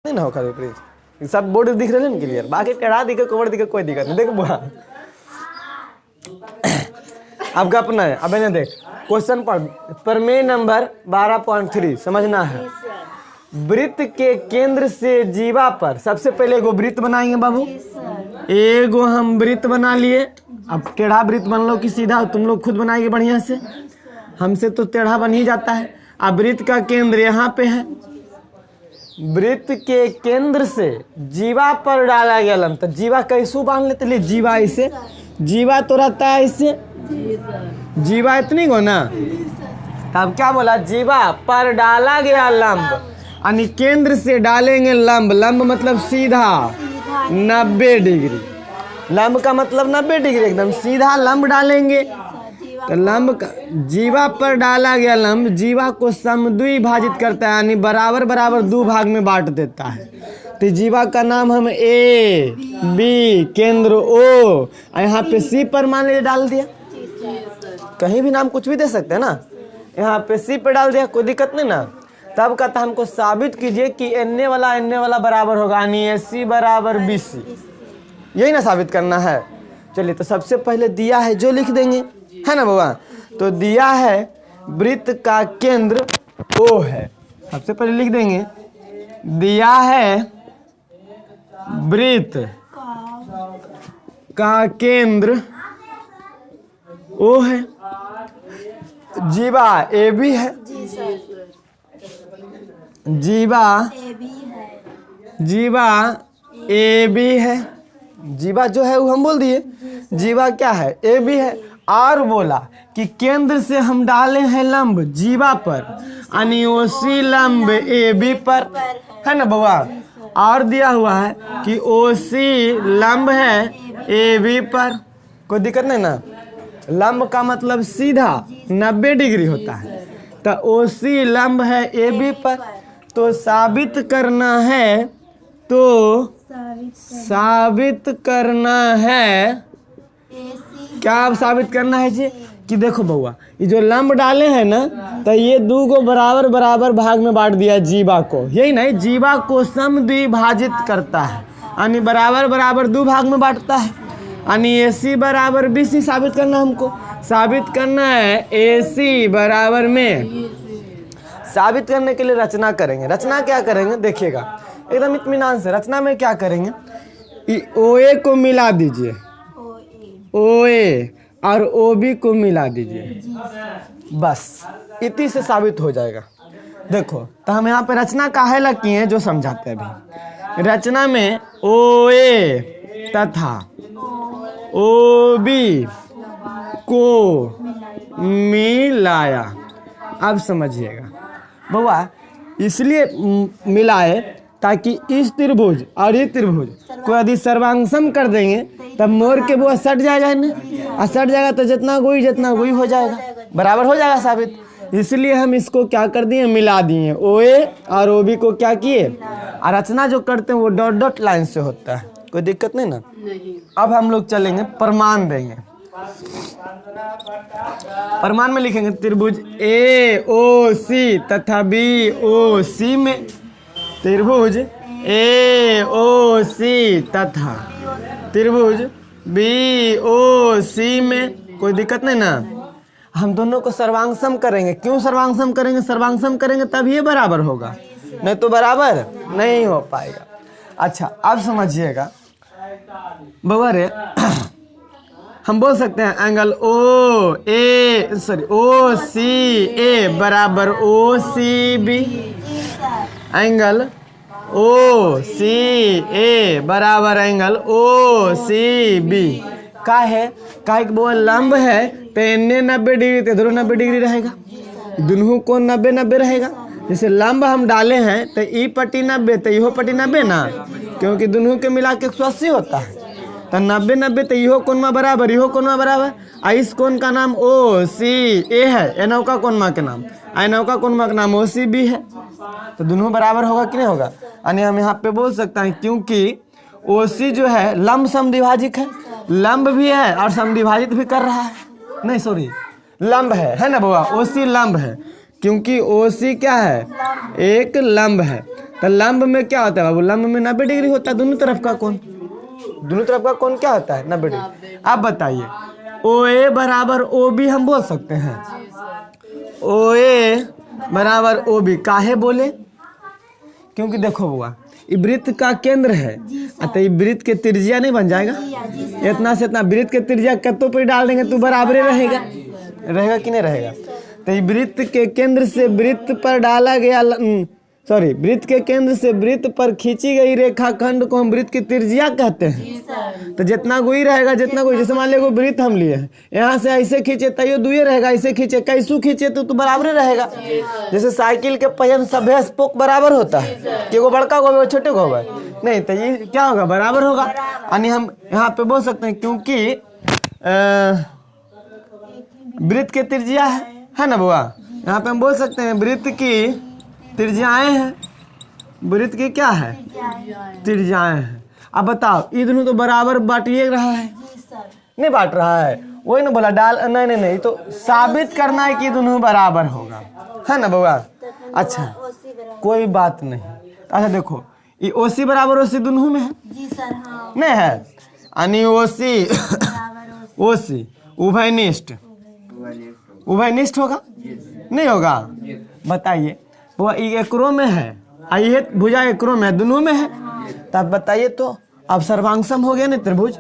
नहीं ना होगा विपरीत, सब बोर्ड दिख रहे हैं ना क्लियर, बाकी टेढ़ा दिखे कोवर दिखे कोई दिक्कत नहीं। देख बुआ अब अपना है, अब इन्हें देख क्वेश्चन पढ़, प्रमेय नंबर 12.3 समझना है। वृत्त के केंद्र से जीवा पर सबसे पहले एगो वृत्त बनाएंगे बाबू, एगो हम वृत्त बना लिए। अब टेढ़ा वृत्त बन लो कि सीधा, तुम लोग खुद बनाएंगे बढ़िया से, हमसे तो टेढ़ा बन ही जाता है। अब वृत्त का केंद्र यहाँ पे है, वृत्त के केंद्र से जीवा पर डाला गया लंब, तो जीवा कैसू बांध लेते लिए, जीवा ऐसे, जीवा तो रहता है ऐसे, जीवा इतनी को ना, तब क्या बोला, जीवा पर डाला गया लंब, यानी केंद्र से डालेंगे लंब, लंब मतलब सीधा 90 डिग्री, लंब का मतलब 90 डिग्री एकदम सीधा लंब डालेंगे। तो लंब का जीवा पर डाला गया लंब जीवा को समद्विभाजित करता है, यानी बराबर बराबर दो भाग में बांट देता है। तो जीवा का नाम हम ए बी केंद्र ओ, यहाँ पे सी पर मान लीजिए डाल दिया, कहीं भी नाम कुछ भी दे सकते हैं ना, यहाँ पे सी पे डाल दिया कोई दिक्कत नहीं ना। तब कहता हमको साबित कीजिए कि एन वाला बराबर होगा, यानी ए सी बराबर बी सी, यही ना साबित करना है। चलिए तो सबसे पहले दिया है जो लिख देंगे, है ना बाबा। तो दिया है वृत्त का केंद्र ओ है, सबसे पहले लिख देंगे दिया है वृत्त का केंद्र ओ है, जीवा ए बी है, जीवा ए बी है, जीवा जो है वो हम बोल दिए जीवा क्या है ए बी है, और बोला कि केंद्र से हम डाले हैं लंब जीवा पर, यानी ओसी लंब ए बी पर, है ना बउआ। और दिया हुआ है कि ओसी लंब है ए बी पर, कोई दिक्कत नहीं ना, लंब का मतलब सीधा 90 डिग्री होता है, तो ओसी लंब है ए बी पर। तो साबित करना है, तो साबित करना है, क्या साबित करना है जी, कि देखो बउआ ये जो लंब डाले हैं ना, तो ये दो को बराबर बराबर भाग में बांट दिया जीवा को, यही नहीं जीवा को समद्विभाजित करता है, यानी बराबर बराबर दो भाग में बांटता है, यानी ए सी बराबर बी सी साबित करना हमको, साबित करना है ए सी बराबर में। साबित करने के लिए रचना करेंगे, रचना क्या करेंगे देखिएगा एकदम इत्मीनान से। रचना में क्या करेंगे, ओ ए को मिला दीजिए, ओ ए और ओ बी को मिला दीजिए, बस इतनी से साबित हो जाएगा। देखो तो हम यहाँ पे रचना काहे लगी है जो समझाते हैं अभी। रचना में ओ ए तथा ओ बी को मिलाया, अब समझिएगा बउआ, इसलिए मिलाए ताकि इस त्रिभुज और ये त्रिभुज को यदि सर्वांगसम कर देंगे तब मोड़ के वो सट जाएगा ना, और सट जाएगा तो जितना कोई हो जाएगा, बराबर हो जाएगा साबित। इसलिए हम इसको क्या कर दिए, मिला दिए, ओ ए और ओ बी को क्या किए, और रचना जो करते हैं वो डॉट डॉट लाइन से होता है, कोई दिक्कत नहीं ना। अब हम लोग चलेंगे प्रमाण देंगे, प्रमाण में लिखेंगे त्रिभुज ए ओ सी तथा बी ओ सी में, त्रिभुज ए ओ सी तथा त्रिभुज बी ओ सी में, कोई दिक्कत नहीं ना। हम दोनों को सर्वांगसम करेंगे, क्यों सर्वांगसम करेंगे, सर्वांगसम करेंगे तब ये बराबर होगा, नहीं तो बराबर नहीं हो पाएगा। अच्छा अब समझिएगा बउआ रे, हम बोल सकते हैं एंगल ओ सी ए बराबर ओ सी बी, एंगल ओ सी ए बराबर एंगल ओ सी बी। का है कि वो लंब है तो एन्ने 90 डिग्री तो इधरों 90 डिग्री रहेगा, दोनों को 90 रहेगा। जैसे लंब हम डाले हैं तो ई पट्टी 90 तो इहो पट्टी 90 ना, क्योंकि दोनों के मिला के 180 होता है, तो 90 तो इहो कोण बराबर इहो कोण बराबर, इस कोण का नाम ओ सी ए है, एनौका कोण के नाम, एनौका कोण का नाम ओ सी बी है, तो दोनों बराबर होगा कि नहीं होगा। यानी हम यहाँ पे बोल सकते हैं क्योंकि ओ सी जो है लंब समद्विभाजिक है, लंब भी है और समद्विभाजित भी कर रहा है, नहीं सॉरी लंब है ना बुआ, ओ सी लंब है, क्योंकि ओ सी क्या है, एक लंब है। तो लंब में क्या होता है बाबू, लंब में 90 डिग्री होता है। दोनों तरफ का कोण, दोनों तरफ का कोण क्या होता है, 90 डिग्री। अब बताइए ओ ए बराबर ओ बी हम बोल सकते हैं। ओ ए बराबर ओ बी काहे बोले, क्योंकि देखो बुआ ये वृत्त का केंद्र है, अतः ये वृत्त के त्रिज्या नहीं बन जाएगा। इतना से इतना वृत्त के त्रिज्या कत्तों पर डाल देंगे तो बराबर रहेगा, रहेगा कि नहीं रहेगा। तो ये वृत्त के केंद्र से वृत्त पर डाला गया वृत्त के केंद्र से वृत्त पर खींची गई रेखाखंड को हम वृत्त की त्रिज्या कहते हैं। तो जितना कोई रहेगा, जितना कोई, जैसे मान लो वृत्त हम लिए हैं, यहाँ से ऐसे खींचे तो ये दुए रहेगा, ऐसे खींचे कैसू खींचे तो बराबर रहेगा। जैसे साइकिल के पहिया सभ्य स्पोक बराबर होता है कि वो बड़का होगा छोटे को होगा नहीं, तो ये क्या होगा, बराबर होगा। यानी हम यहाँ पे बोल सकते हैं क्योंकि वृत्त के त्रिज्या है ना बुआ, यहाँ पे हम बोल सकते हैं वृत्त की त्रिज्याएं हैं, वृत्त की क्या है, त्रिज्याएं हैं। अब बताओ ये दोनों तो बराबर बांटिए रहा है, नहीं बांट रहा है, वही ना बोला डाल, नहीं तो साबित करना है कि दोनों बराबर होगा, है ना बुआ। अच्छा कोई बात नहीं। अच्छा देखो ये ओसी बराबर ओसी दोनों में है जी सर, हाँ। नहीं है, यानी ओसी ओसी उभयनिष्ठ, उभयनिष्ठ होगा नहीं होगा, बताइए। वो एकरो में है, ये भुजा एकरो में है, दोनों में है। तब बताइए तो अब सर्वांगसम हो गया ना त्रिभुज,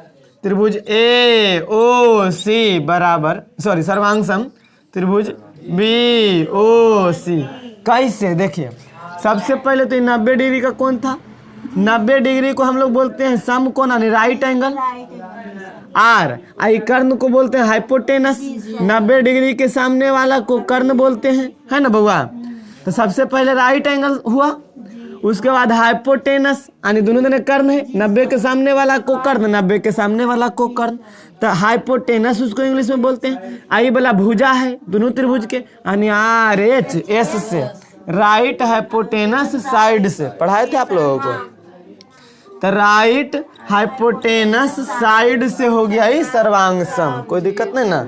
त्रिभुज ए ओ सी बराबर, सॉरी सर्वांगसम त्रिभुज बी ओ सी। कैसे, देखिए सबसे पहले तो 90 डिग्री का कोण था, 90 डिग्री को हम लोग बोलते हैं समकोण यानी राइट एंगल आर। आई कर्ण को बोलते हैं हाइपोटेनस, 90 डिग्री के सामने वाला को कर्ण बोलते हैं, है ना बउआ। तो सबसे पहले राइट एंगल हुआ, उसके बाद हाइपोटेनस यानी दोनों दोनों कर्ण है, 90 के सामने वाला को कर्ण, 90 के सामने वाला को कर्ण, तो हाइपोटेनस उसको इंग्लिश में बोलते हैं। आई वाला भुजा है दोनों त्रिभुज के, यानी आर एच एस से राइट हाइपोटेनस साइड से, पढ़ाए थे आप लोगों को। तो राइट हाइपोटेनस साइड से हो गया ही सर्वांगसम, कोई दिक्कत नहीं ना।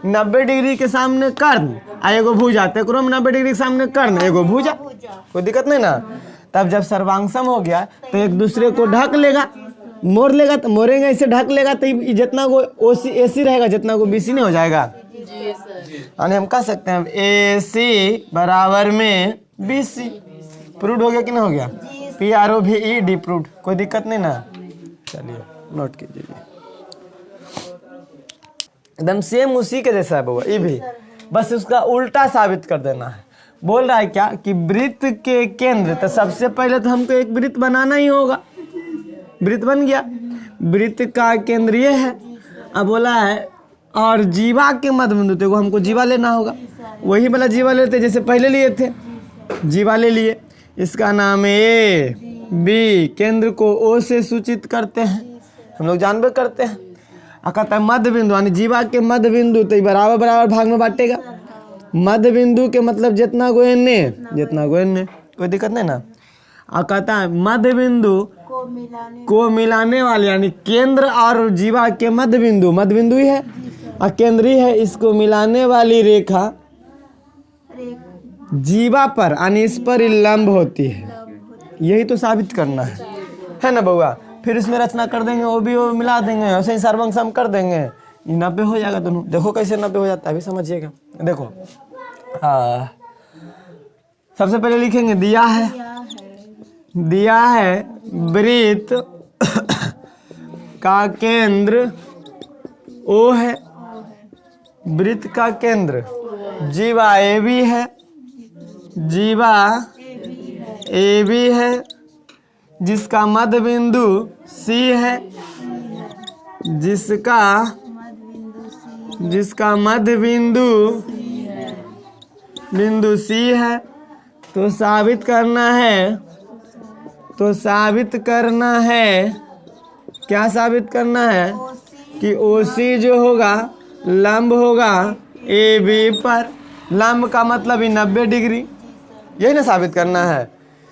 90 डिग्री के सामने कर्ण आ एगो भुजा, तो 90 डिग्री के सामने कर्ण एगो भुजा, कोई दिक्कत नहीं ना। तब जब सर्वांगसम हो गया तो एक दूसरे को ढक लेगा, मोड़ लेगा, तो मोड़ेंगे ऐसे ढक लेगा तो जितना को ओसी एसी रहेगा, जितना को बीसी नहीं हो जाएगा। यानी हम कह सकते हैं ए सी बराबर में बी सी, प्रूव हो गया कि नहीं हो गया, पी आर ओ भी ई डी प्रूव, कोई दिक्कत नहीं ना। चलिए नोट कीजिए, एकदम सेम उसी के जैसा है बउआ, ये भी बस उसका उल्टा साबित कर देना है। बोल रहा है क्या कि वृत्त के केंद्र, तो सबसे पहले तो हमको एक वृत्त बनाना ही होगा, वृत्त बन गया, वृत्त का केंद्र ये है। अब बोला है और जीवा के मध्य बिंदु, तो हमको जीवा लेना होगा, वही वाला जीवा लेते जैसे पहले लिए थे, जीवा ले लिए। इसका नाम है ए बी, केंद्र को ओ से सूचित करते हैं, हम लोग जानबे करते हैं। कहता है मध्य बिंदु यानी जीवा के मध्य बिंदु, तो बराबर बराबर भाग में बांटेगा। मध्य बिंदु के मतलब जितना को एन, जितना को एन, कोई दिक्कत नहीं ना। कहता है मध्य बिंदु को मिलाने वाले यानी केंद्र और जीवा के मध्य बिंदु, मध्य बिंदु ही है और केंद्र ही है, इसको मिलाने वाली रेखा जीवा पर यानी इस पर लंब होती है। यही तो साबित करना है ना बउआ। फिर इसमें रचना कर देंगे, वो भी वो मिला देंगे, ऐसे ही सर्वंगसम कर देंगे, 90 हो जाएगा दोनों। देखो कैसे 90 हो जाता है, अभी समझिएगा। देखो सबसे पहले लिखेंगे दिया है वृत्त का केंद्र ओ है, वृत्त का केंद्र जीवा ए बी है, जीवा ए बी है, जिसका मध्य बिंदु सी है, जिसका मध्य बिंदु सी है। तो साबित करना है, क्या साबित करना है कि ओसी जो होगा लंब होगा ए बी पर। लंब का मतलब ही 90 डिग्री, यही ना साबित करना है,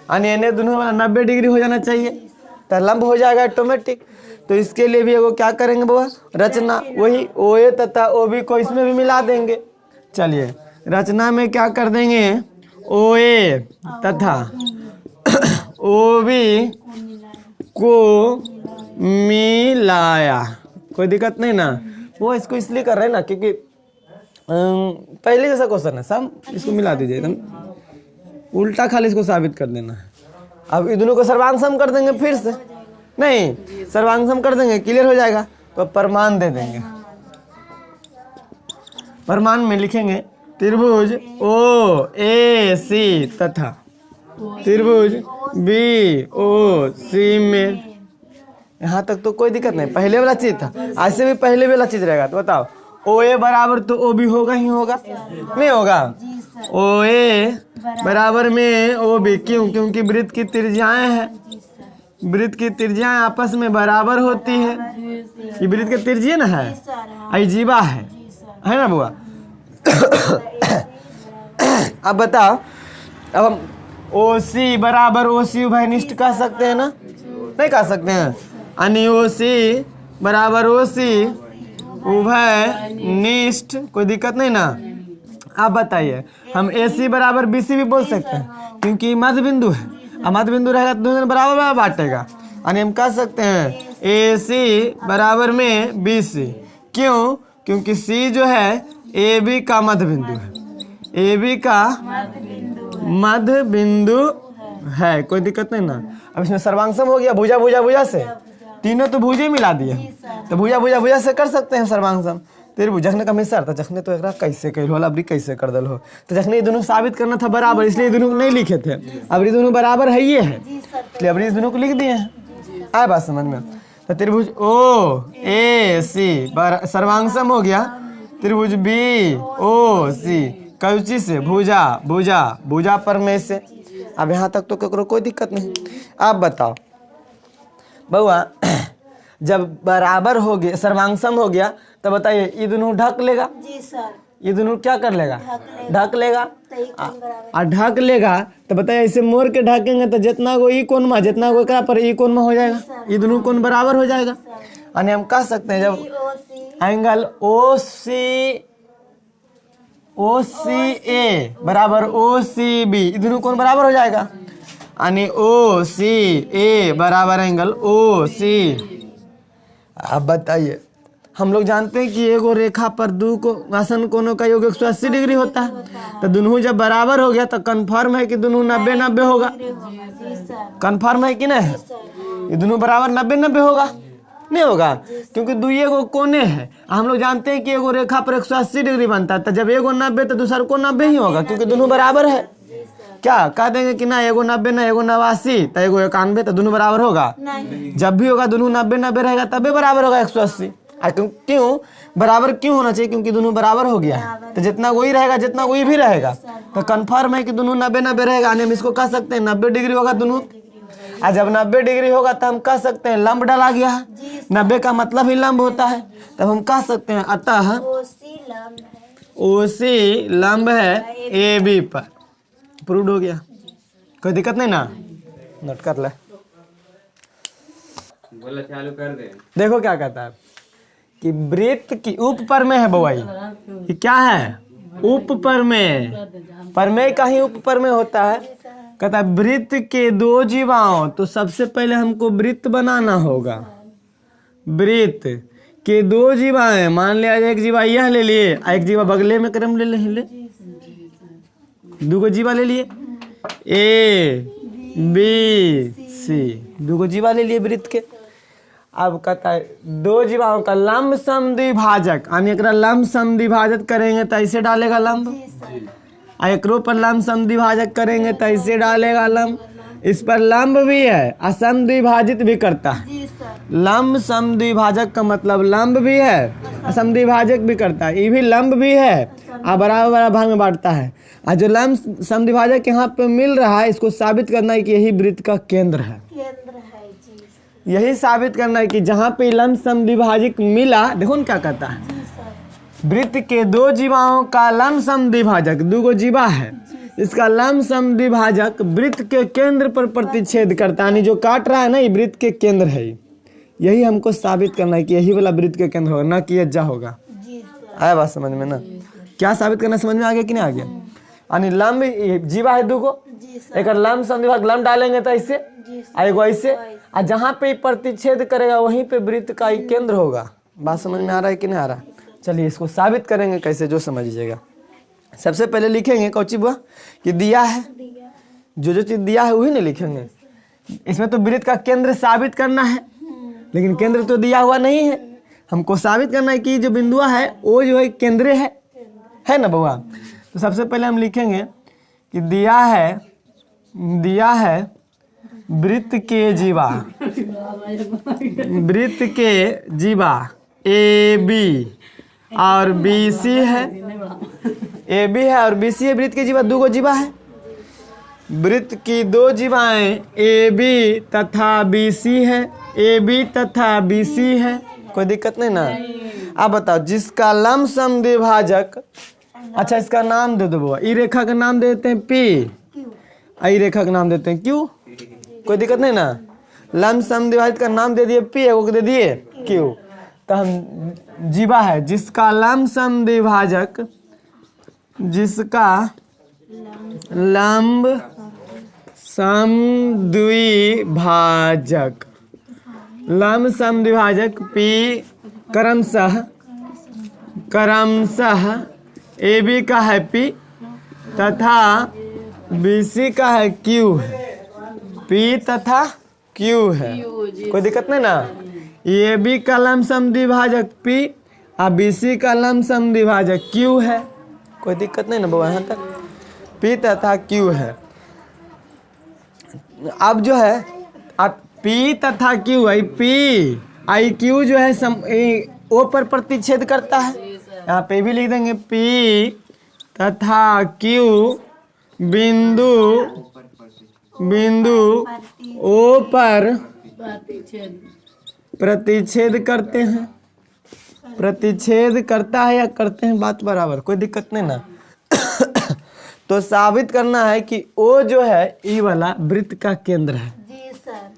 यानी इन्हें दोनों वाला 90 डिग्री हो जाना चाहिए, तो लंब हो जाएगा ऑटोमेटिक। तो इसके लिए भी वो क्या करेंगे बुआ, रचना वही ओ ए तथा ओ बी को इसमें भी मिला देंगे। चलिए रचना में क्या कर देंगे, ओ ए तथा ओ बी को मिलाया। कोई दिक्कत नहीं ना। वो इसको इसलिए कर रहे हैं ना क्योंकि पहले जैसा क्वेश्चन है, सब इसको मिला दीजिए एकदम उल्टा, खाली इसको साबित कर देना है। अब इन दोनों को सर्वांग सम कर देंगे फिर से, नहीं सर्वांग सम कर देंगे, क्लियर हो जाएगा। तो प्रमाण दे देंगे। प्रमाण में लिखेंगे त्रिभुज ओ ए सी तथा त्रिभुज बी ओ सी में। यहाँ तक तो कोई दिक्कत नहीं, पहले वाला चीज था, ऐसे भी पहले वाला चीज रहेगा। तो बताओ ओ ए बराबर तो ओ बी होगा ही होगा, नहीं होगा? ओ ए बराबर में ओ बी, क्यों? क्योंकि वृत्त की त्रिज्याएं हैं, वृत्त की त्रिज्याएं आपस में बराबर होती है। ये वृत्त की त्रिज्या ना है, अजीबा है ना बुआ? अब बताओ, अब हम ओ सी बराबर ओ सी उभयनिष्ठ कह सकते हैं ना? नहीं कह सकते हैं? यानी ओ सी बराबर ओ सी उभयनिष्ठ, कोई दिक्कत नहीं ना? आप बताइए, हम ए सी बराबर बी सी भी बोल सकते हैं क्योंकि मध्य बिंदु है। अब मध्य बिंदु रहेगा तो दोनों बराबर बराबर बांटेगा। यानी हम कह सकते हैं ए सी बराबर में बी सी, क्यों? क्योंकि सी जो है ए बी का मध्य बिंदु है, ए बी का मध्य बिंदु है। कोई दिक्कत नहीं ना? अब इसमें सर्वांगसम हो गया, भुजा भुजा भुजा से, तीनों तो भुजे मिला दिए, तो भुजा भुजा भुजा से कर सकते हैं सर्वांगसम। तेरे जखने का मिसर था, जखने तो एकरा कैसे कर हो, अबरी कैसे कर दल हो, तो जखने ये दोनों साबित करना था बराबर, इसलिए दोनों नहीं लिखे थे। अब ये दोनों बराबर है, ये है, इसलिए अब ये दोनों को लिख दिए हैं। आए बात समझ में? तो त्रिभुज ओ ए सी सर्वांगसम हो गया, त्रिभुज बी ओ सी कौची से? भुजा भुजा भुजा पर में से। अब यहाँ तक तो ककरो कोई दिक्कत नहीं। आप बताओ बउआ, जब बराबर हो गया, सर्वांगसम हो गया, तो बताइए ये दोनों ढक लेगा? जी सर। ये दोनों क्या कर लेगा? ढक लेगा। तो ढक लेगा तो बताइए ऐसे मोड़ के ढकेंगे तो जितना को ई कोण में, जितना को एकरा पर ई कोण में हो जाएगा, ये दोनों कोण बराबर हो जाएगा। यानी हम कह सकते हैं जब एंगल ओ सी ए बराबर ओ सी बी, ये दोनों कोण बराबर हो जाएगा। यानी ओ सी ए बराबर एंगल ओ सी। अब बताइए, हम लोग जानते हैं कि एगो रेखा पर दो को आसन कोणों का योग 180 डिग्री होता है। तो दोनों जब बराबर हो गया तो कंफर्म है कि दोनों 90-90 होगा। कंफर्म है कि नहीं? ये दोनों बराबर 90-90 होगा, नहीं होगा? क्योंकि दो एगो कोने हैं। हम लोग जानते हैं कि एगो रेखा पर 180 डिग्री बनता है, तो जब एगो 90 तो दूसरा को 90 ही होगा, क्योंकि दोनों बराबर है। क्या कह देंगे कि ना एगो 90 ना एगो 89 तो एगो 91, तो दोनों बराबर होगा? जब भी होगा दोनों 90-90 रहेगा तभी बराबर होगा 180। क्यों बराबर क्यों होना चाहिए? क्योंकि दोनों बराबर हो गया है, तो जितना वही रहेगा जितना वही भी रहेगा, तो कंफर्म है कि दोनों 90-90 रहेगा। हम इसको कह सकते हैं 90 डिग्री होगा दोनों। और जब 90 डिग्री होगा तो हम कह सकते हैं लंब डाला गया है, 90 का मतलब ही लंब होता है। तब हम कह सकते हैं अतः ओ सी लंब है ए बी पर। प्रूव हो गया, कोई दिक्कत नहीं ना? नोट कर ले, बोला चालू कर दे। देखो क्या कहता है कि वृत्त की उप पर में है बवाई, ये क्या है? उप पर में, परमेय का ही उप पर में होता है। कहता है वृत्त के दो जीवाओं, तो सबसे पहले हमको वृत्त बनाना होगा। वृत्त के दो जीवाएं, मान लिया एक जीवा यह ले लिए, एक जीवा बगले में क्रम ले दो जीवा ले लिए, ए बी सी, दो जीवा ले लिए वृत्त के। अब कहता है दो जीवाओं का लंब समद्विभाजक, यानी एकरा लंब समद्विभाजक करेंगे तो ऐसे डालेगा लंब, एकरो पर लंब समद्विभाजक करेंगे तो ऐसे डालेगा लंब। इस पर लंब भी है, असमद्विभाजित भी करता है। लंब समद्विभाजक का मतलब लंब भी है, असमद्विभाजक भी करता है। ये भी लंब भी है और बराबर बराबर भाग में बांटता है। और जो लंब समद्विभाजक यहाँ पे मिल रहा है, इसको साबित करना है कि यही वृत्त का केंद्र है। यही साबित करना है कि जहाँ पे लंब समद्विभाजक मिला, देखो ना क्या कहता है, वृत्त के दो जीवाओं का लंब समद्विभाजक, दो जीवा है, इसका लंब समद्विभाजक वृत्त के केंद्र पर प्रतिच्छेद करता है। यानी जो काट रहा है ना, ये वृत्त के केंद्र है। यही हमको साबित करना है कि यही वाला वृत्त के केंद्र होगा, ना कि यज्जा होगा। आया बात समझ में ना? क्या साबित करना समझ में आ गया कि नहीं आ गया? यानी लंब जीवा है दो को, एक लंब समद्विभाजक लंब डालेंगे तो ऐसे, एगो ऐसे, और जहाँ पे प्रतिच्छेद करेगा वहीं पे वृत्त का ही केंद्र होगा। बात समझ में आ रहा है कि नहीं आ रहा? चलिए इसको साबित करेंगे कैसे, जो समझिएगा। सबसे पहले लिखेंगे कौची बुआ कि दिया है, जो चीज दिया है वही नहीं लिखेंगे। इसमें तो वृत्त का केंद्र साबित करना है, लेकिन केंद्र तो दिया हुआ नहीं है। हमको साबित करना है कि जो बिंदुआ है वो जो है केंद्र है ना बउआ। तो सबसे पहले हम लिखेंगे कि दिया है वृत्त के जीवा, वृत्त के जीवा ए बी और बी सी है, ए बी है और बी सी है। वृत्त के जीवा दो गो जीवा है, वृत्त की दो जीवाएं ए बी तथा बी सी है, ए बी तथा बी सी है। कोई दिक्कत नहीं ना? आप बताओ जिसका लंब समद्विभाजक, अच्छा इसका नाम दे दो बुआ, ई रेखा का नाम देते हैं पी, आई रेखा का नाम देते हैं क्यू। कोई दिक्कत नहीं ना? लंब समद्विभाजक का नाम दे दिए पी, एगो दे दिए क्यू। तो हम जीवा है जिसका लंब समद्विभाजक, जिसका लंब समद्विभाजक, लंब समद्विभाजक पी क्रमशः ए बी का है पी तथा बी सी का है क्यू है, पी तथा क्यू है। कोई दिक्कत नहीं ना? ए बी का लंब समद्विभाजक पी और बी सी का लंब समद्विभाजक क्यू है। कोई दिक्कत नहीं ना बाबा? यहाँ तक पी तथा क्यू है। अब जो है पी तथा क्यू है, पी आई क्यू जो है ओ पर प्रतिच्छेद करता है। यहाँ पे भी लिख देंगे पी तथा क्यू बिंदु ओ पर प्रतिच्छेद करते हैं, प्रतिच्छेद करता है या करते हैं, बात बराबर। कोई दिक्कत नहीं ना? तो साबित करना है कि ओ जो है ई वाला वृत्त का केंद्र है। जी सर।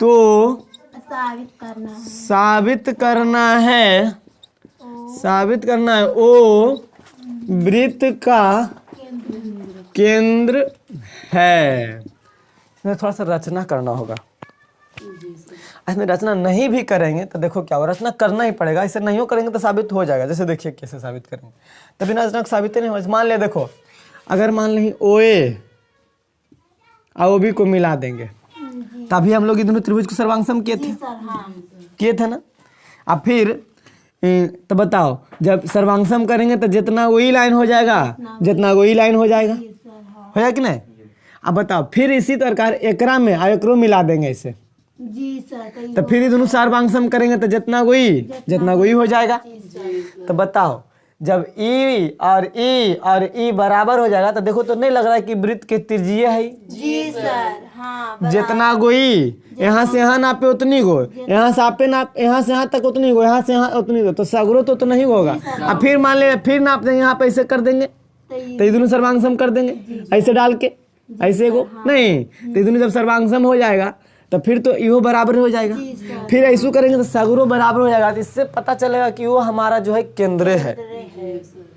तो साबित करना है साबित करना है ओ वृत्त का केंद्र है। इसमें थोड़ा सा रचना करना होगा। इसमें रचना नहीं भी करेंगे तो देखो क्या हो, रचना करना ही पड़ेगा। इसे नहीं करेंगे तो साबित हो जाएगा। जैसे देखिए कैसे साबित करेंगे, तभी रचना साबित नहीं हो। मान ले देखो, अगर मान लें ओ ए और ओ बी को मिला देंगे, तभी हम लोग ये दोनों त्रिभुज को सर्वांग किए थे ना। अब फिर तो बताओ, जब सर्वांग करेंगे तो जितना वही लाइन हो जाएगा, जितना वही लाइन हो जाएगा, हो जाएगा कि नहीं? अब बताओ फिर इसी प्रकार एकरा में एकरो मिला देंगे इसे, जी सर। तो फिर ये दोनों सर्वांग करेंगे तो जितना वही हो जाएगा। तो बताओ जब ई और ई बराबर हो जाएगा तो देखो तो नहीं लग रहा है कि वृत्त के त्रिज्यीय है? जी सर। हाँ, जितना गोई यहाँ से यहाँ नापे उतनी गो, यहाँ से आपे नाप, यहाँ से यहाँ तक उतनी गो, यहाँ से यहाँ उतनी गो, तो सगरो तो नहीं होगा। अब फिर मान ले फिर नाप देंगे, यहाँ पे ऐसे कर देंगे तो ये दोनों सर्वांग कर देंगे ऐसे डाल के, ऐसे को नहीं, तो ये दोनों जब सर्वांग हो जाएगा तो फिर तो इहो बराबर हो जाएगा। फिर ऐसा करेंगे तो सगरो बराबर हो जाएगा। तो इससे पता चलेगा कि वो हमारा जो है केंद्र है।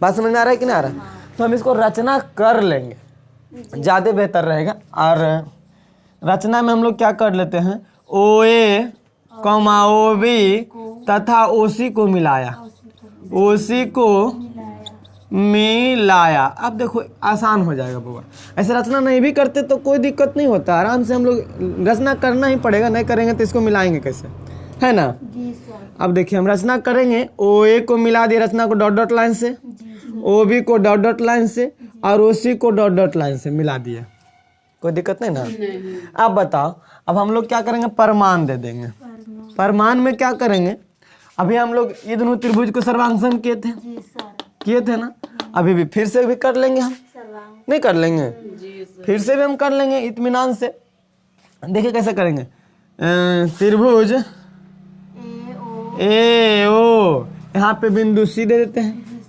बात समझ में आ रहा है कि नहीं आ रहा? तो हम इसको रचना कर लेंगे, ज़्यादा बेहतर रहेगा। और रचना में हम लोग क्या कर लेते हैं, ओ ए कॉमा ओ बी तथा ओ सी को मिलाया, ओ सी को मिलाया। अब देखो आसान हो जाएगा बुआ। ऐसे रचना नहीं भी करते तो कोई दिक्कत नहीं होता, आराम से हम लोग रचना करना ही पड़ेगा। नहीं करेंगे तो इसको मिलाएंगे कैसे, है ना? जी सर। अब देखिए हम रचना करेंगे, ओ ए को मिला दिए रचना को डॉट डॉट लाइन से, ओ बी को डॉट डॉट लाइन से और ओ सी को डॉट डॉट लाइन से मिला दिए। कोई दिक्कत नहीं ना? अब बताओ, अब हम लोग क्या करेंगे, परमान दे देंगे। परमान में क्या करेंगे, अभी हम लोग ये दोनों त्रिभुज को सर्वांग किए थे ना, अभी भी फिर से भी कर लेंगे। हम नहीं कर लेंगे, फिर से भी हम कर लेंगे इत्मीनान से। देखिए कैसे करेंगे, त्रिभुज ए ओ, यहाँ पे बिंदु सी दे देते हैं,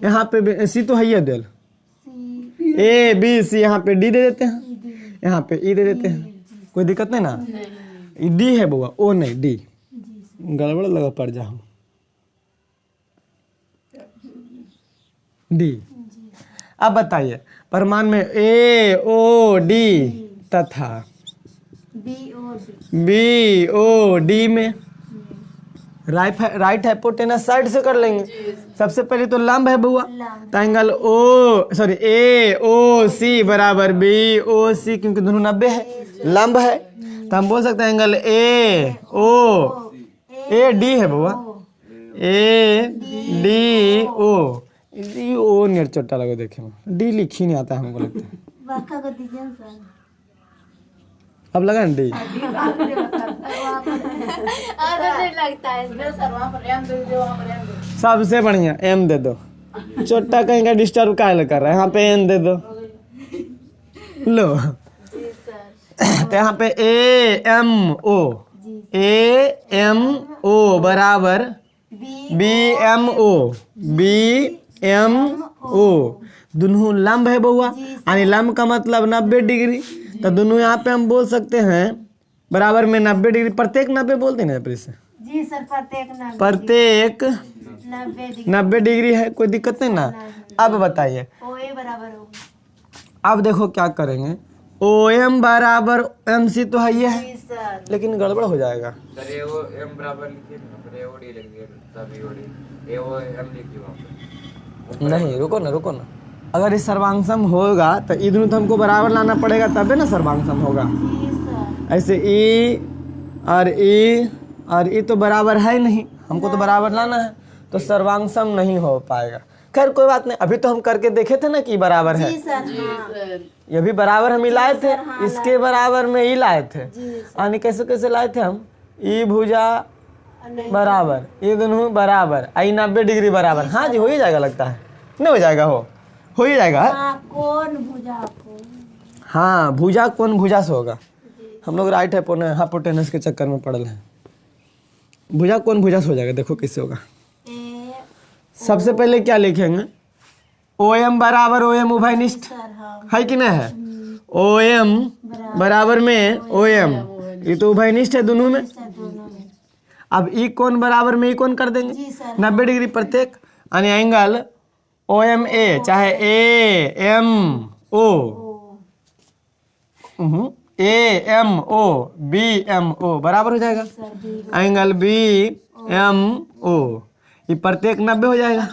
यहाँ पे सी तो है ही दिल, ए बी सी, यहाँ पे डी दे देते हैं, यहाँ पे ई दे देते हैं। कोई दिक्कत नहीं ना? डी है बुआ, ओ नहीं डी, गड़बड़ लगा पड़ जाओ। डी। अब बताइए परिमाण में ए ओ डी तथा बी ओ डी में राइट हाइपोटेनस साइड से कर लेंगे। सबसे पहले तो लंब है बुआ, तो एंगल ए ओ सी बराबर बी ओ सी, क्योंकि दोनों 90 है, लंब है, तो हम बोल सकते हैं angle A O A D है बुआ, ए डी ओ। ये ओ नियर चोटा लगो देखे में, डी लिख ही नहीं आता हमको लगता है। वाका को दीजिए ना सर। अब लगा ना डी। नहीं लगता है सर, वहाँ पर एम दे दो, वहाँ पर एम दे। सबसे बढ़िया एम दे दो, चोटा कहीं का डिस्टर्ब काहे कर रहा है, यहाँ पे एन दे दो लो। जी सर। तो यहाँ पे ए एम ओ बराबर बी एम ओ दोनों लंब है बउआ, यानी लंब का मतलब 90 डिग्री, तो दोनों यहाँ पे हम बोल सकते हैं बराबर में 90 डिग्री, प्रत्येक 90 बोलते हैं ना प्लीज से। जी सर, प्रत्येक 90 डिग्री है, कोई दिक्कत नहीं ना। अब बताइए, ओ ए बराबर होगा। अब देखो क्या करेंगे, ओ एम बराबर एम सी तो है ये है, जी सर। लेकिन गड़बड़ हो जाएगा। सर ये वो एम बराबर लिखिए ना, फिर ए ओ डी लिख दिए, तब ए O D A O M लिखिए वहाँ पे। नहीं रुको ना, अगर ये सर्वांगसम होगा तो ई दोनों तो हमको बराबर लाना पड़ेगा, तबे ना सर्वांगसम होगा। जी सर। ऐसे ई और ई तो बराबर है नहीं, हमको तो बराबर लाना है, तो सर्वांगसम नहीं हो पाएगा। खैर कोई बात नहीं, अभी तो हम करके देखे थे ना कि बराबर है, जी सर। हाँ। ये भी बराबर हम ही लाए थे, इसके बराबर में ही लाए थे। जी यानी कैसे लाए थे हम, ई भुजा नहीं। बराबर, ये दोनों बराबर, आई 90 डिग्री बराबर। हाँ जी, हो ही जाएगा, लगता है नहीं हो जाएगा, हो ही जाएगा। हाँ, कौन भुजा को? हाँ, भुजा कौन भुजा से होगा, हम लोग राइट हाइपोटेनस के चक्कर में पड़ल हैं। भुजा कौन भुजा से हो जाएगा, देखो किससे होगा। सबसे पहले क्या लिखेंगे, ओ एम बराबर ओ एम उभयनिष्ठ सर। हाँ। है कि नहीं है, ओ एम बराबर में ओ एम, ये तो उभयनिष्ठ है दोनों में। सर दोनों में। अब ई कोण बराबर में ई कोण कर देंगे, जी सर। 90 डिग्री प्रत्येक, यानी एंगल ओ एम ए चाहे A M O A M O B M O बराबर हो जाएगा, sir B angle B M O, ये प्रत्येक 90 हो जाएगा,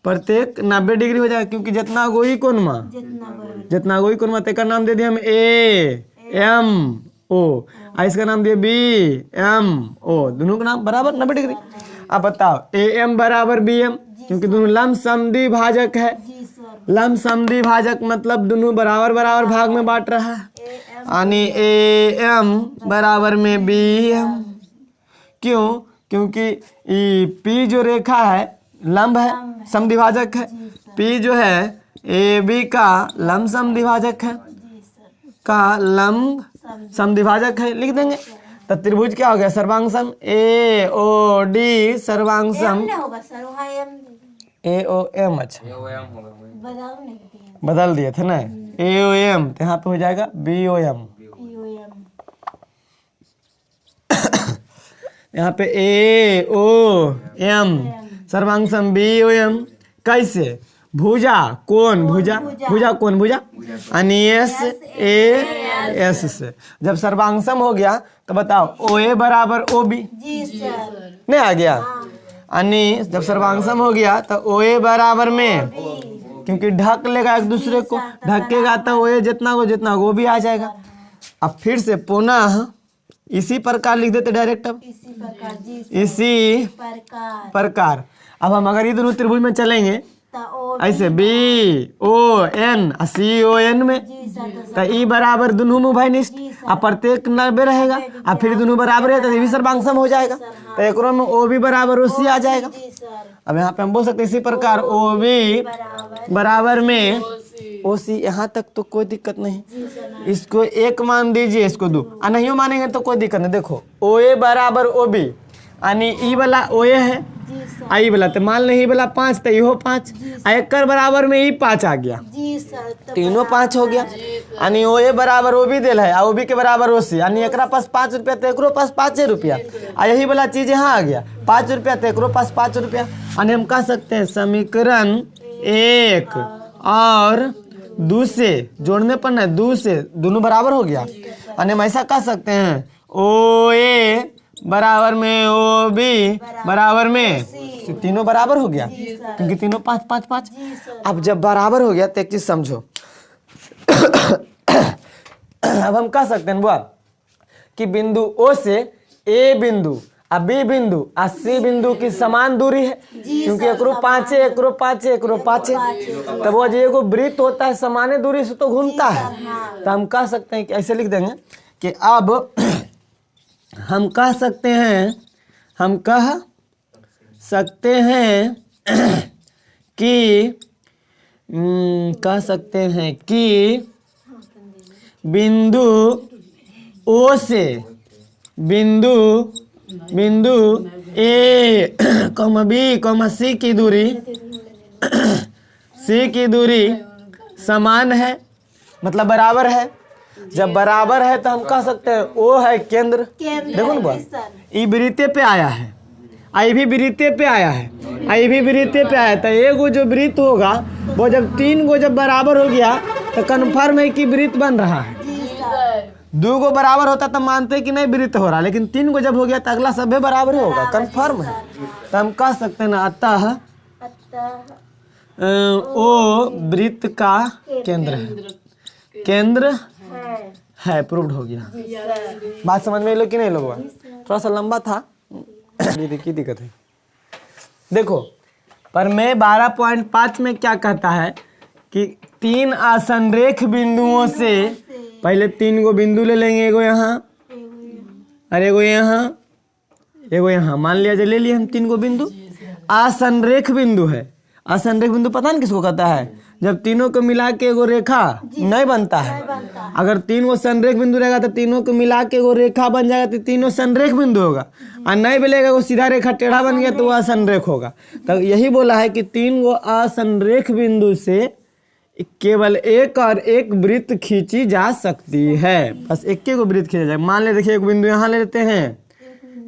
प्रत्येक 90 डिग्री हो जाएगा, क्योंकि जितना गोई कोण में जितना गोई कोण में तेका नाम दे दिए हम ए एम ओ, इसका नाम दिए बी एम ओ, दोनों का नाम बराबर 90 डिग्री। अब बताओ ए एम बराबर बी एम, क्योंकि दोनों लंब समद्विभाजक है। जी सर। लंब समद्विभाजक मतलब दोनों बराबर बराबर भाग में बांट रहा है, यानी ए एम बराबर में बी एम। क्यों, क्योंकि ई पी जो रेखा है लंब है, समद्विभाजक है, पी जो है ए बी का लंब समद्विभाजक है, का लंब समद्विभाजक है, लिख देंगे। तो त्रिभुज क्या हो गया, सर्वांगसम ए ओ डी सर्वांगसम होगा सर, वहाँ एम ए ओ एम। अच्छा ए ओ एम होगा बदल नहीं दिए। बदल दिए थे ना, ए ओ एम, तो यहाँ पे हो जाएगा बी ओ एम। यहाँ पे ए ओ एम सर्वांगसम बी ओ एम। कैसे, भुजा कोण भुजा यानी एस ए एस से। जब सर्वांगसम हो गया तो बताओ ओ ए बराबर ओ बी, जी सर। नहीं आ गया, यानी जब सर्वांगसम हो गया तो ओ ए बराबर में, क्योंकि ढक लेगा एक दूसरे को, ढकेगा तो ओ ए जितना वो भी आ जाएगा। अब फिर से पुनः इसी प्रकार लिख देते डायरेक्ट, अब इसी प्रकार। जी इसी प्रकार अब हम अगर ये दोनों त्रिभुज में चलेंगे ऐसे B O N C O N में, तो ई बराबर दोनों में उभयनिष्ठ, अब प्रत्येक 90 रहेगा, अब फिर दोनों बराबर है तो ये भी सर्वांगसम हो जाएगा, तो एक में ओ बी बराबर ओ सी आ जाएगा। अब यहाँ पे हम बोल सकते हैं इसी प्रकार ओ बी बराबर में ओ सी, यहाँ तक तो कोई दिक्कत नहीं। इसको एक मान दीजिए, इसको दो, नहीं मानेंगे तो कोई दिक्कत नहीं। देखो ओ ए बराबर ओ बी, यानी ई वाला ओ ए है, आई वाला तो मान ले ई वाला 5, तो इहो 5, एक बराबर में ई 5 आ गया, जी सर। तीनों 5 हो गया, यानी ओ ए बराबर ओ बी दिल है, ओ बी के बराबर ओ सी, यानी एकरा पास 5 रुपया तो एकरो पास 5 रुपया, आ यही वाला चीज यहाँ आ गया 5 रुपया तो एकरो पास 5 रुपया, यानी हम कह सकते हैं समीकरण एक और दू से जोड़ने पर ना दू से दोनों बराबर हो गया। और हम ऐसा कह सकते हैं ओ ए बराबर में ओ बी बराबर में, तो तीनों बराबर हो गया क्योंकि तीनों 5 5 5। अब जब बराबर हो गया तो एक चीज समझो अब हम कह सकते हैं बुआ कि बिंदु ओ से ए बिंदु और बी बिंदु और सी बिंदु की समान दूरी है क्योंकि एकरो 5 एकरो 5 एकरो 5। तब वो जो एगो वृत्त होता है समान दूरी से तो घूमता है। तो हम कह सकते हैं कि ऐसे लिख देंगे कि अब हम कह सकते हैं कि बिंदु ओ से बिंदु ए कॉमा बी कॉमा सी की दूरी समान है, मतलब बराबर है। जब बराबर है तो हम कह सकते हैं ओ है केंद्र। देखो ना बस ई वृत्ते पे आया है, आई भी वृत्ते पे आया है, आई भी वृत्ते पे आया। तो एगो जो वृत्त होगा वो जब 3 गो जब बराबर हो गया तो कन्फर्म है कि वृत्त बन रहा है। 2 गो बराबर होता तो मानते कि नहीं वृत्त हो रहा, लेकिन 3 गो जब हो गया तो अगला सब बराबर होगा, कन्फर्म है। तो हम कह सकते हैं ना अतः ओ वृत्त का केंद्र है। प्रूव्ड हो गया। बात समझ में लो कि नहीं लोग? थोड़ा सा लंबा था, की दिक्कत है। देखो पर मैं 12.5 में क्या कहता है कि 3 आसनरेख बिंदुओं से पहले 3 गो बिंदु ले लेंगे, एगो यहाँ और एगो यहाँ मान लिया जो ले लिए हम 3 गो बिंदु। आसनरेख बिंदु है। आसनरेख बिंदु पता नहीं किसको कहता है? जब तीनों को मिला के एगो रेखा नहीं बनता है। अगर 3 गो संरेख बिंदु रहेगा तो तीनों को मिला के एगो रेखा बन जाएगा तो तीनों संरेख बिंदु होगा। और नहीं मिलेगा वो सीधा रेखा टेढ़ा बन गया तो वह असंरेख होगा। तो यही बोला है कि 3 गो असंरेख बिंदु से केवल एक और एक वृत्त खींची जा सकती है। बस एक को वृत्त खींचा जाए। मान ले देखिए एक बिंदु यहाँ ले लेते हैं,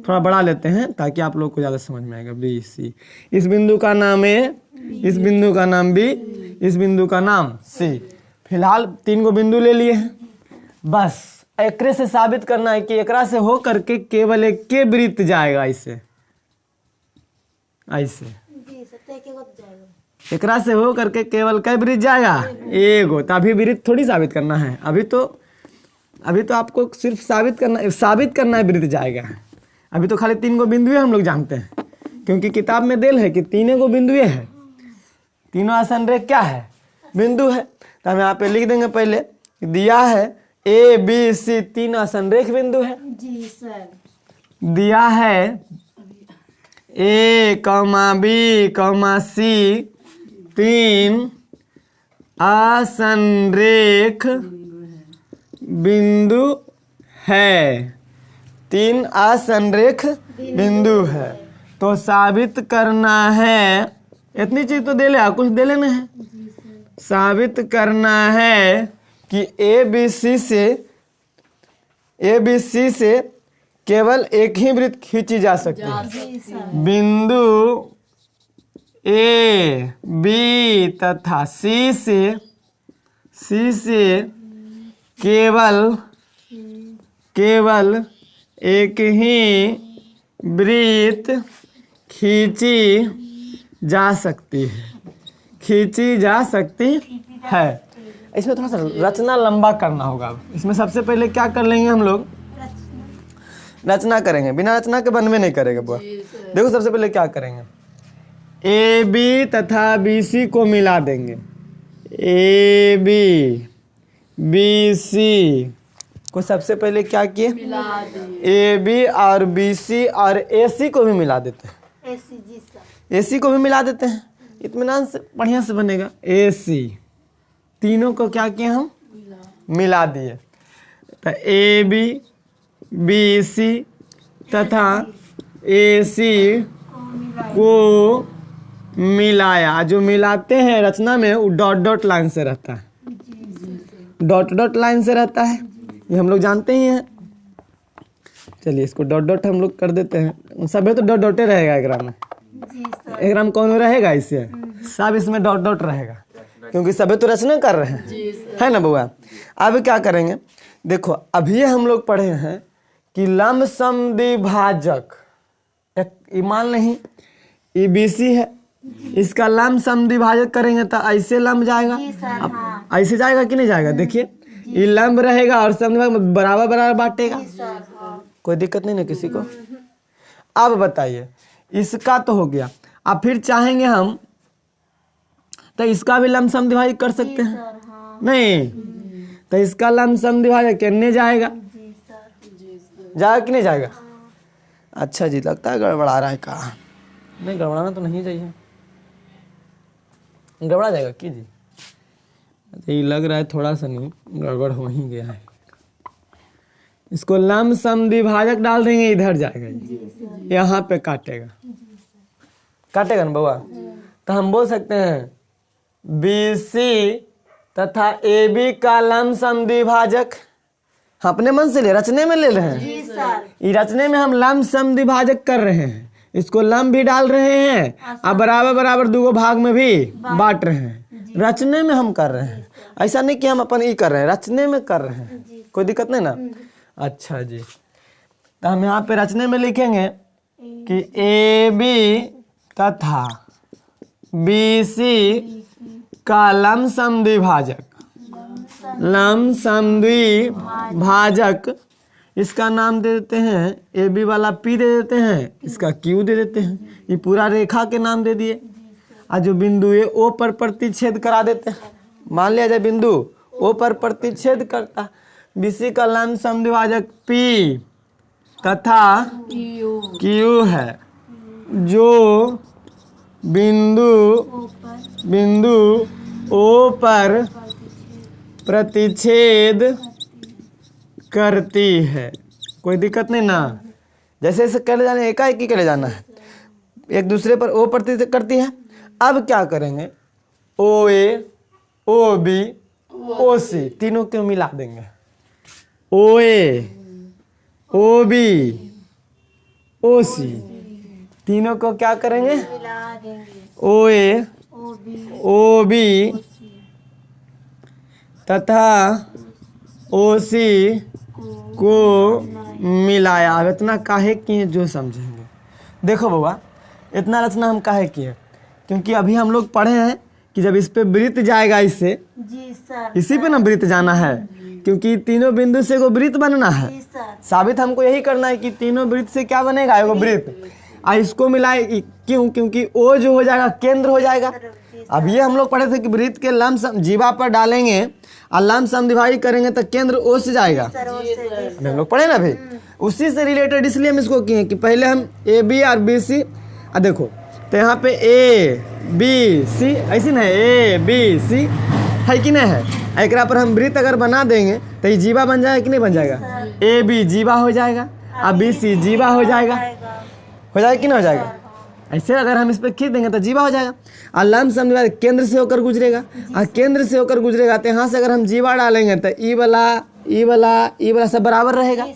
थोड़ा बड़ा लेते हैं ताकि आप लोग को ज़्यादा समझ में आएगा। बी सी, इस बिंदु का नाम ए, इस बिंदु का नाम बी, इस बिंदु का नाम सी। फिलहाल 3 गो बिंदु ले लिए हैं। बस एकरे से साबित करना है कि एकरा से हो करके केवल एक के वृत्त जाएगा। ऐसे एकरा से हो करके केवल कई वृत्त जाएगा? एगो। तो अभी वृत्त थोड़ी साबित करना है, अभी तो आपको सिर्फ साबित करना है वृत्त जाएगा। अभी तो खाली 3 गो बिंदु हम लोग जानते हैं क्योंकि किताब में देल है कि 3 गो बिंदु है। तीनों आसनरेख क्या है? बिंदु है। तो हम यहाँ पे लिख देंगे, पहले दिया है ए बी सी 3 आसनरेख बिंदु है। जी सर। दिया है ए कॉमा बी कॉमा सी 3 आसनरेख बिंदु है। 3 आसनरेख बिंदु है। तो साबित करना है, इतनी चीज तो दे ले, कुछ दे लेना है। साबित करना है कि ए बी सी से केवल एक ही वृत्त खींची जा सकती है। बिंदु ए बी तथा सी से केवल एक ही वृत्त खींची जा सकती है। इसमें थोड़ा सा रचना लंबा करना होगा। इसमें सबसे पहले क्या कर लेंगे हम लोग? रचना करेंगे। बिना रचना के बनवे नहीं करेंगे बुआ। देखो सबसे पहले क्या करेंगे, ए बी तथा बी सी को मिला देंगे। ए बी सी को सबसे पहले क्या किए? ए बी और बी सी और ए सी को भी मिला देते हैं। ए सी को भी मिला देते हैं, इत्मीनान से बढ़िया से बनेगा। ए सी तीनों को क्या किए हम? मिला दिए। तो ए बी सी तथा ए सी को मिलाया। जो मिलाते हैं रचना में वो डॉट डॉट लाइन से रहता है, डॉट डॉट लाइन से रहता है, ये हम लोग जानते ही हैं। चलिए इसको डॉट डॉट हम लोग कर देते हैं। सब तो डॉट डॉटे रहेगा। एकरा में कौन रहेगा? इससे सब इसमें डॉट डॉट रहेगा, क्योंकि सभी तो रचना कर रहे हैं, है ना बुआ। अब क्या करेंगे, देखो अभी हम लोग पढ़े हैं कि लंब समद्विभाजक, एक मान नहीं ये BC है, इसका लंब समद्विभाजक करेंगे तो ऐसे लंब जाएगा, अब ऐसे जाएगा कि नहीं जाएगा। देखिए ये लंब रहेगा और समद्विभाजक बराबर बराबर बांटेगा, कोई दिक्कत नहीं ना किसी को। अब बताइए इसका तो हो गया, अब फिर चाहेंगे हम तो इसका भी लंब समद्विभाजक कर सकते हैं, नहीं तो इसका लंब समद्विभाजक करने जाएगा, जाएगा कि नहीं जाएगा। अच्छा जी, लगता है गड़बड़ा रहा है, कहा नहीं गड़बड़ाना तो नहीं चाहिए, गड़बड़ा जाएगा कि जी। अच्छा ये लग रहा है थोड़ा सा नहीं गड़बड़ हो ही गया है, इसको लंब समद्विभाजक डाल देंगे, इधर जाएगा ये, यहाँ पे काटेगा, काटेगा ना बउआ। तो हम बोल सकते हैं BC तथा AB का लंब समद्विभाजक, अपने मन से ले रचने में ले रहे हैं, ये रचने में हम लंब समद्विभाजक कर रहे हैं, इसको लंब भी डाल रहे हैं और बराबर बराबर दो भाग में भी बांट रहे हैं, रचने में हम कर रहे हैं, ऐसा नहीं कि हम अपन ये कर रहे हैं, रचने में कर रहे हैं, कोई दिक्कत नहीं ना। अच्छा जी, तो हम यहाँ पे रचने में लिखेंगे कि AB तथा BC का लंब समद्विभाजक, लंब समद्विभाजक, इसका नाम दे देते हैं AB वाला P दे देते हैं, इसका Q दे देते हैं, ये पूरा रेखा के नाम दे दिए, और जो बिंदु है O पर प्रतिच्छेद करा देते हैं। मान लिया जाए बिंदु O पर प्रतिच्छेद करता, BC का लंब समद्विभाजक P तथा Q है, जो बिंदु O पर प्रतिच्छेद करती है, कोई दिक्कत नहीं ना। जैसे ऐसे कर जाना है, एकाएक ही करे जाना है, एक दूसरे पर O प्रतिच्छेद करती है। अब क्या करेंगे, OA OB OC तीनों को मिला देंगे, OA OB OC तीनों को क्या करेंगे, OA OB तथा OC को मिलाया। अब इतना काहे किए जो समझेंगे। देखो बाबा, इतना रचना हम काहे किए, क्योंकि अभी हम लोग पढ़े हैं कि जब इस पे वृत्त जाएगा, इससे इसी पे ना वृत्त जाना है, क्योंकि तीनों बिंदु से को वृत्त बनना है। साबित हमको यही करना है कि तीनों वृत्त से क्या बनेगा, एगो वृत्त। इसको मिलाए, क्यों, क्योंकि O जो हो जाएगा केंद्र हो जाएगा। अब ये हम लोग पढ़े थे कि वृत्त के लंब जीवा पर डालेंगे और लंब समद्विभाजक करेंगे तो केंद्र O से जाएगा, हम लोग पढ़े ना भाई, उसी से रिलेटेड इसलिए हम इसको किए कि पहले हम AB और BC, देखो तो यहाँ पे ABC ऐसी ना है, ABC है कि नहीं है, एक पर हम वृत्त अगर बना देंगे तो ये जीवा बन जाएगा कि नहीं बन जाएगा, AB जीवा हो जाएगा और BC जीवा हो जाएगा, हो जाएगा कि नहीं हो जाएगा। ऐसे अगर हम इस पर खींच देंगे तो जीवा हो जाएगा, और लंब समद्विभाजक केंद्र से होकर गुजरेगा, और केंद्र से होकर गुजरेगा तो यहाँ से अगर हम जीवा डालेंगे तो ई वाला सब बराबर रहेगा,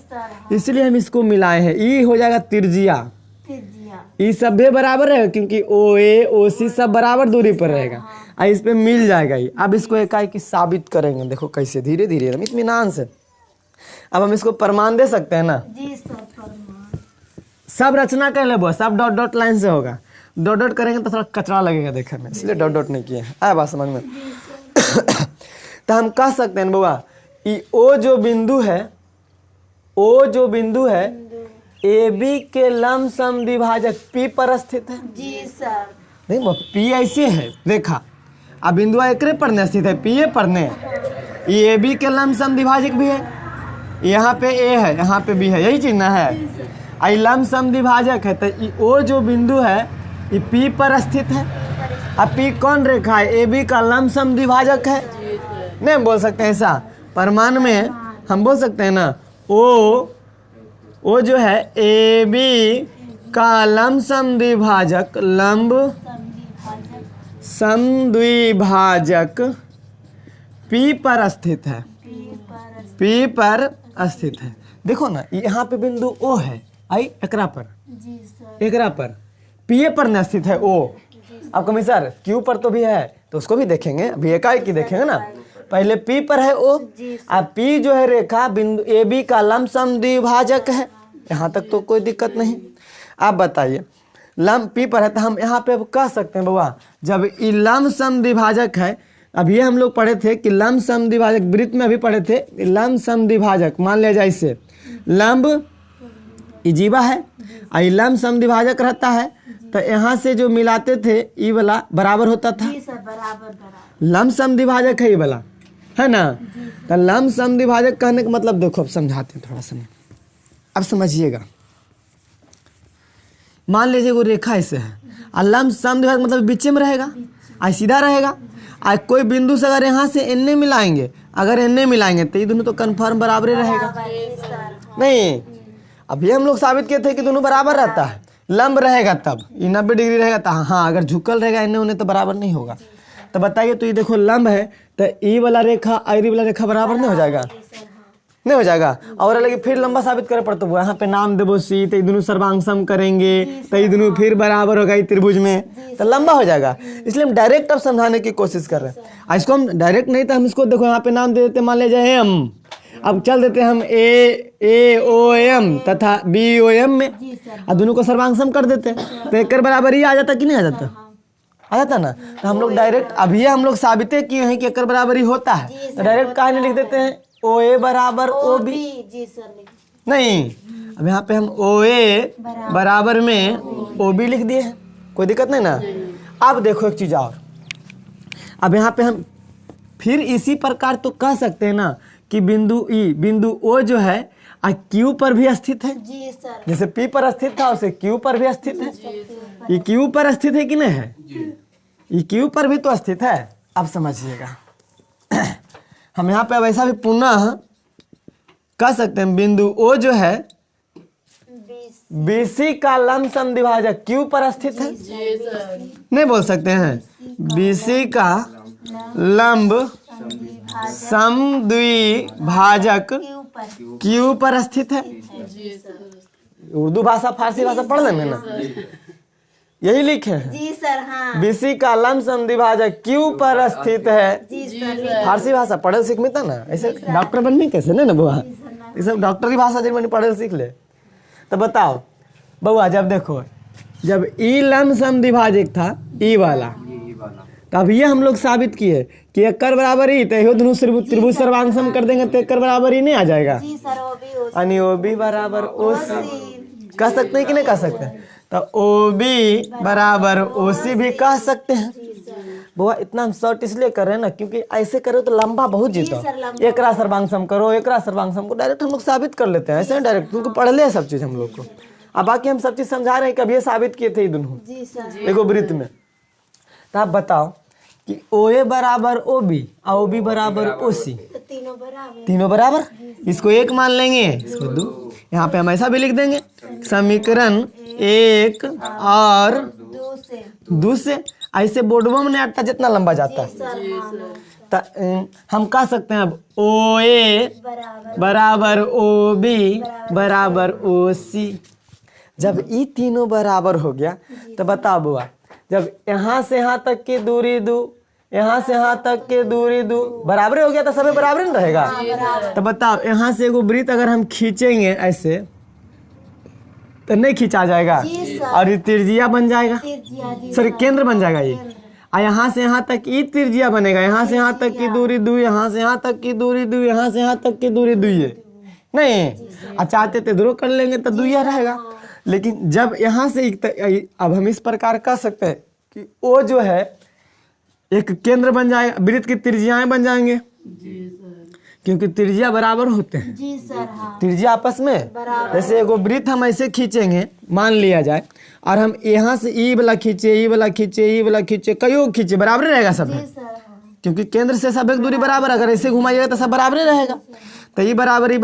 इसलिए हम इसको मिलाए हैं। ई हो जाएगा त्रिज्या, ई सब भी बराबर रहेगा क्योंकि OA OC सब बराबर दूरी पर रहेगा, और इस पे मिल जाएगा ये। अब इसको एकाएक साबित करेंगे, देखो कैसे, धीरे धीरे एकदम इत्मीनान से। अब हम इसको प्रमाण दे सकते हैं ना, सब रचना कर ले वो, सब डॉट डॉट लाइन से होगा, डॉट डॉट करेंगे तो थोड़ा कचरा लगेगा देखने में, इसलिए डॉट डॉट नहीं किए हैं। आया बात समझ में। तो हम कह सकते हैं बाबा, ये O जो बिंदु है AB के लंब समद्विभाजक P पर स्थित है। जी सर। नहीं वो P ऐसे है, देखा अब बिंदु एकरे पर स्थित है, P पर ने, ये AB के लंब समद्विभाजक भी है, यहाँ पे A है, यहाँ पे B है, यही चीज ना है। आई लंब समद्विभाजक है तो O जो बिंदु है ये P पर स्थित है। अब P कौन रेखा है, AB का लंब समद्विभाजक है। नहीं बोल सकते हैं ऐसा, प्रमाण में हम बोल सकते हैं ना, O जो है AB का लंब समद्विभाजक, P पर स्थित है, P पर स्थित है। देखो ना यहाँ पे बिंदु O है, आई एकरा पर, एकरा पर P पर न स्थित है O, अब कमी सर क्यू पर तो भी है तो उसको भी देखेंगे, अभी एकाएक की देखेंगे ना। पहले पी पर है ओ, अब पी जो है रेखा बिंदु ए बी का लंबसम द्विभाजक है, यहाँ तक तो कोई दिक्कत नहीं। आप बताइए लंब पी पर है तो हम यहाँ पे अब कह सकते हैं बाबा जब ये लंबसम द्विभाजक है, अब ये हम लोग पढ़े थे कि लंबसम द्विभाजक, वृत्त में अभी पढ़े थे लंबसम द्विभाजक, मान लिया जाए इसे लंब ये जीवा है और ये लंबसम द्विभाजक रहता है तो यहाँ से जो मिलाते थे ये वाला बराबर होता था, लंबसम द्विभाजक है ये वाला, है ना। तो लंबसम द्विभाजक कहने का मतलब देखो अब समझाते हैं थोड़ा सा, अब समझिएगा। मान लीजिए वो रेखा ऐसे है और लंबसम द्विभाजक मतलब बीच में रहेगा और सीधा रहेगा और कोई बिंदु से अगर यहाँ से एन मिलाएंगे, अगर एन मिलाएंगे तो ये दोनों तो कन्फर्म बराबर ही रहेगा। नहीं, अभी हम लोग साबित किए थे कि दोनों बराबर रहता है, लंब रहेगा तब ये 90 डिग्री रहेगा तो हाँ, अगर झुकल रहेगा इन्हें उन्हें तो बराबर नहीं होगा। तो बताइए तो ये देखो लंब है तो ई वाला रेखा और ई वाला रेखा बराबर नहीं हो जाएगा, नहीं हो जाएगा। और अलग फिर लंबा साबित करे पड़ता है, यहाँ पे नाम देवो सी तो ये दोनों सर्वांग करेंगे तो ये दोनों फिर बराबर होगा ये त्रिभुज में तो लंबा हो जाएगा। इसलिए हम डायरेक्ट अब समझाने की कोशिश कर रहे हैं। इसको हम डायरेक्ट नहीं तो हम इसको देखो यहाँ पे नाम दे देते, मान ले जाए एम, अब चल देते हम ए ओ एम तथा बी ओ एम में और दोनों को सर्वांग कर देते तो एक बराबर ही आ जाता कि नहीं आ जाता, आ जाता ना। तो हम लोग डायरेक्ट अभी हम लोग साबित किए हैं कि एक बराबर ही होता है तो डायरेक्ट कहा नहीं लिख देते हैं ओ ए बराबर ओ बी, नहीं अब यहाँ पे हम ओ ए बराबर में ओ बी लिख दिए हैं, कोई दिक्कत नहीं ना। अब देखो एक चीज और, अब यहाँ पे हम फिर इसी प्रकार तो कह सकते हैं ना कि बिंदु ई बिंदु ओ जो है क्यू पर भी स्थित है, जैसे पी पर स्थित था उसे क्यू पर भी स्थित है। ये क्यू पर स्थित है कि नहीं है, ये क्यू पर भी तो स्थित है। अब समझिएगा हम यहाँ पे अब ऐसा भी पुनः कह सकते हैं बिंदु ओ जो है बीसी का लंबसम द्विभाजक क्यू पर स्थित है, नहीं बोल सकते हैं बीसी का लंब समद्विभाजक क्यू पर स्थित है। उर्दू भाषा फारसी भाषा पढ़ लेंगे ना, यही लिखे हैं जी सर। हाँ बीसी का लंबसम द्विभाजक क्यू पर स्थित है। जी सर, फारसी भाषा पढ़े सीख मिलता ना, ऐसे डॉक्टर बनने कैसे नहीं ना बुआ, ये सब डॉक्टरी भाषा जब मैंने पढ़े सीख ले। तो बताओ बउआ जब देखो जब ई लंबसम द्विभाजक था ई वाला, तब ये हम लोग साबित किए कि एक बराबर ही तो दोनों त्रिभुज सर्वांग कर देंगे तो एक बराबर ही नहीं आ जाएगा, जी सर। यानी ओ बी बराबर ओ सी कह सकते हैं कि नहीं कह सकते, तो ओ बी बराबर ओ सी भी कह सकते हैं। बुआ इतना हम शॉर्ट इसलिए कर रहे हैं ना क्योंकि ऐसे करो तो लंबा बहुत जीतो, एक सर्वांग करो एक सर्वांग को डायरेक्ट हम लोग साबित कर लेते हैं, ऐसे डायरेक्ट क्योंकि पढ़ ले सब चीज हम लोग को। अब बाकी हम सब चीज समझा रहे हैं, कभी ये साबित किए थे ये दोनों एगो वृत्त में। तो आप बताओ कि ओ ए बराबर ओ बी और ओ बी बराबर ओ सी, तीनों बराबर, इसको एक मान लेंगे इसको दो, यहाँ पे हम ऐसा भी लिख देंगे समीकरण एक और दो से, ऐसे बोर्डों में नहीं आता जितना लंबा जाता है। हम कह सकते हैं अब ओ ए बराबर ओ बी बराबर ओ सी। जब ये तीनों बराबर हो गया तो बताओ बुआ जब यहाँ से यहाँ तक की दूरी दो, यहाँ से यहाँ तक की दूरी दो, बराबर हो गया तो सभी बराबर नहीं रहेगा। तो बताओ यहाँ से एगो वृत्त अगर हम खींचेंगे ऐसे तो नहीं खींचा जाएगा और ये त्रिज्या बन जाएगा, सॉरी केंद्र बन जाएगा ये, और यहाँ से यहाँ तक ये त्रिज्या बनेगा, यहाँ से यहाँ तक की दूरी दो, यहाँ से यहाँ तक की दूरी दो, यहाँ से यहाँ तक की दूरी दुइये नहीं, चाहते तो इधरों कर लेंगे तो दुइया रहेगा। लेकिन जब यहाँ से अब हम इस प्रकार कह सकते हैं कि ओ जो है एक केंद्र बन जाएगा, वृत्त की त्रिज्याएं बन जाएंगे क्योंकि त्रिज्या बराबर होते हैं। जी सर। हाँ त्रिज्या आपस में जैसे एगो वृत्त हम ऐसे खींचेंगे मान लिया जाए और हम यहाँ से ई वाला खींचे ई वाला खींचे ई वाला खींचे कईयों खींचे बराबर रहेगा सब, क्योंकि केंद्र से सब एक दूरी बराबर, अगर ऐसे घुमाइएगा तो सब बराबर रहेगा। तो ई बराबर ई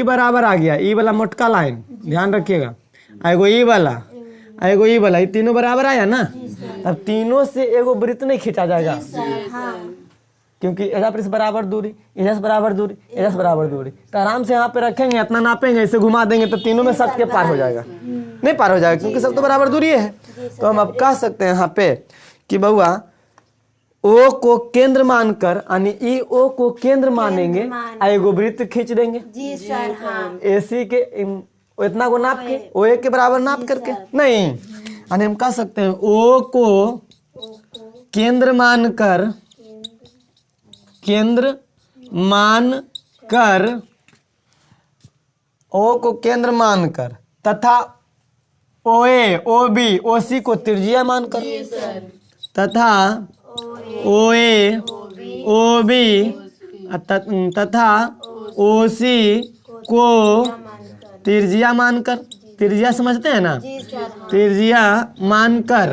बराबर आ गया, ई वाला मोटका लाइन ध्यान रखिएगा, एगो ई वाला एगो ई वाला, ये तीनों बराबर आया ना, तब तीनों से एगो वृत्त नहीं खींचा जाएगा, क्योंकि इधर पर से बराबर दूरी, इधर से बराबर दूरी, इधर से बराबर दूरी, तो आराम से यहाँ पे रखेंगे, इतना नापेंगे, इसे घुमा देंगे तो तीनों में सबके पार हो जाएगा, नहीं पार हो जाएगा क्योंकि सब तो बराबर दूरी है। तो हम अब कह सकते हैं यहाँ पे कि बउआ ओ को केंद्र मानकर यानी ई ओ को केंद्र मानेंगे, एगो वृत्त खींच देंगे जी सर हाँ एसी के इतना को नाप के ओ ए के बराबर नाप करके, नहीं यानी हम कह सकते हैं ओ को केंद्र मानकर ओ को केंद्र मानकर तथा ओ ए ओ बी ओ सी को त्रिज्या मानकर तथा ओ ए ओ बी तथा ओ सी को त्रिज्या मानकर, त्रिज्या समझते हैं ना, त्रिज्या मानकर,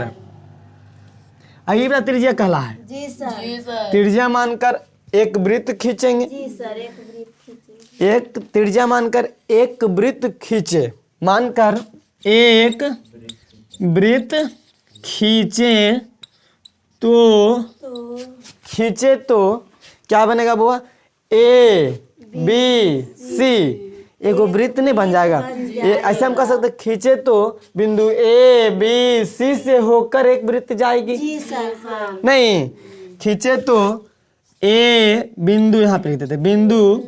यही बड़ा त्रिज्या कहला है। जी सर त्रिज्या मानकर एक वृत्त खींचेंगे, जी सर एक वृत्त खींचे एक त्रिज्या मानकर एक वृत्त खींचे, मानकर एक वृत्त खींचे तो क्या बनेगा बुआ, ए बी सी, एगो वृत्त नहीं बन जाएगा। ये ऐसे हम कह सकते खींचे तो बिंदु ए बी सी से होकर एक वृत्त जाएगी, जी सर हाँ नहीं खींचे तो ए बिंदु यहाँ पे लिख देते, बिंदु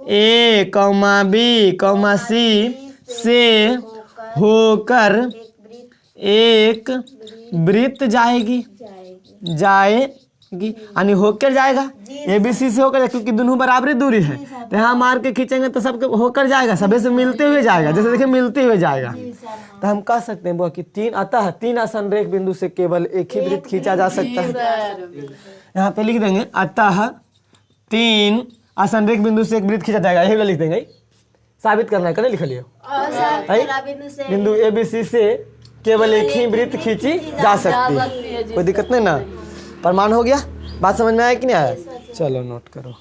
ए कौमा बी कौमा सी से होकर एक वृत्त जाएगी यानी होकर जाएगा, ए बी सी से होकर, क्योंकि दोनों बराबरी दूरी है तो यहाँ मार के खींचेंगे तो सबके होकर जाएगा, सभी से मिलते हुए जाएगा, जैसे देखिए मिलते हुए जाएगा। तो हम कह सकते हैं बुआ कि तीन आसनरेख बिंदु से केवल एक ही वृत्त खींचा जा सकता है। यहाँ पे लिख देंगे अतः तीन आसनरेख बिंदु से एक वृत्त खींचा जाएगा, यही लिख देंगे, साबित करना है, कल लिख लियो बिंदु ए बी सी से केवल एक ही वृत्त खींची जा सकती है, कोई दिक्कत नहीं ना, प्रमाण हो गया, बात समझ में आया कि नहीं आया, चलो नोट करो।